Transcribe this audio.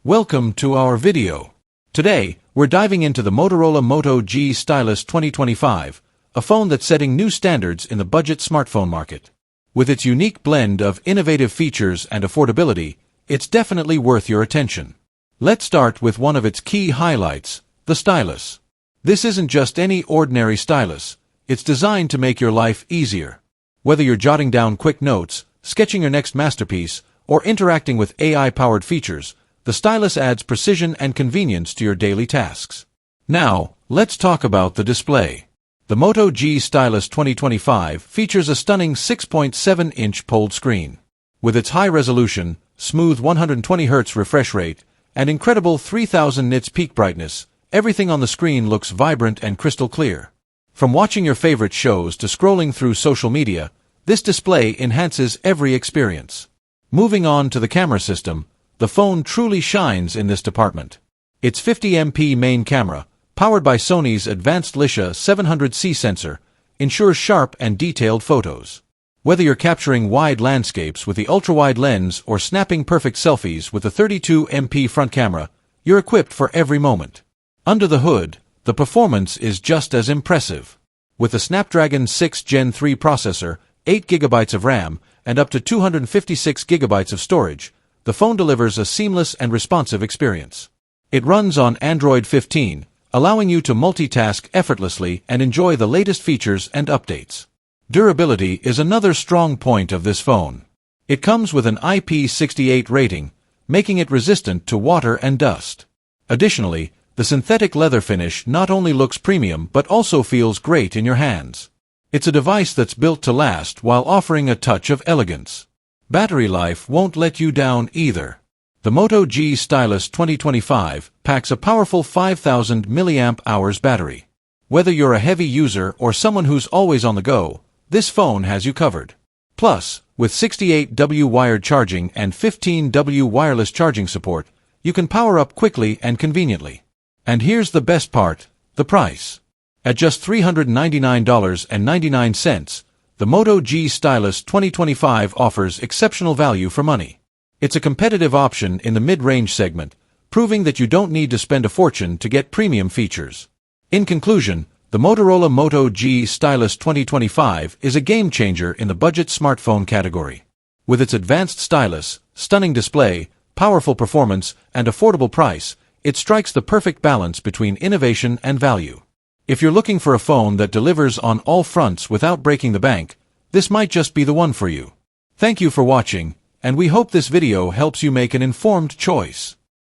Welcome to our video. Today, we're diving into the Motorola Moto G Stylus 2025, a phone that's setting new standards in the budget smartphone market. With its unique blend of innovative features and affordability, it's definitely worth your attention. Let's start with one of its key highlights, the Stylus. This isn't just any ordinary stylus, it's designed to make your life easier. Whether you're jotting down quick notes, sketching your next masterpiece, or interacting with AI-powered features, the Stylus adds precision and convenience to your daily tasks. Now, let's talk about the display. The Moto G Stylus 2025 features a stunning 6.7-inch POLED screen. With its high-resolution, smooth 120Hz refresh rate, and incredible 3000 nits peak brightness, everything on the screen looks vibrant and crystal clear. From watching your favorite shows to scrolling through social media, this display enhances every experience. Moving on to the camera system, the phone truly shines in this department. Its 50MP main camera, powered by Sony's advanced Lisha 700C sensor, ensures sharp and detailed photos. Whether you're capturing wide landscapes with the ultra-wide lens or snapping perfect selfies with the 32MP front camera, you're equipped for every moment. Under the hood, the performance is just as impressive. With a Snapdragon 6 Gen 3 processor, 8GB of RAM, and up to 256GB of storage, the phone delivers a seamless and responsive experience. It runs on Android 15, allowing you to multitask effortlessly and enjoy the latest features and updates. Durability is another strong point of this phone. It comes with an IP68 rating, making it resistant to water and dust. Additionally, the synthetic leather finish not only looks premium but also feels great in your hands. It's a device that's built to last while offering a touch of elegance. Battery life won't let you down either. The Moto G Stylus 2025 packs a powerful 5000 mAh battery. Whether you're a heavy user or someone who's always on the go, this phone has you covered. Plus, with 68W wired charging and 15W wireless charging support, you can power up quickly and conveniently. And here's the best part, the price. At just $399.99, the Moto G Stylus 2025 offers exceptional value for money. It's a competitive option in the mid-range segment, proving that you don't need to spend a fortune to get premium features. In conclusion, the Motorola Moto G Stylus 2025 is a game-changer in the budget smartphone category. With its advanced stylus, stunning display, powerful performance, and affordable price, it strikes the perfect balance between innovation and value. If you're looking for a phone that delivers on all fronts without breaking the bank, this might just be the one for you. Thank you for watching, and we hope this video helps you make an informed choice.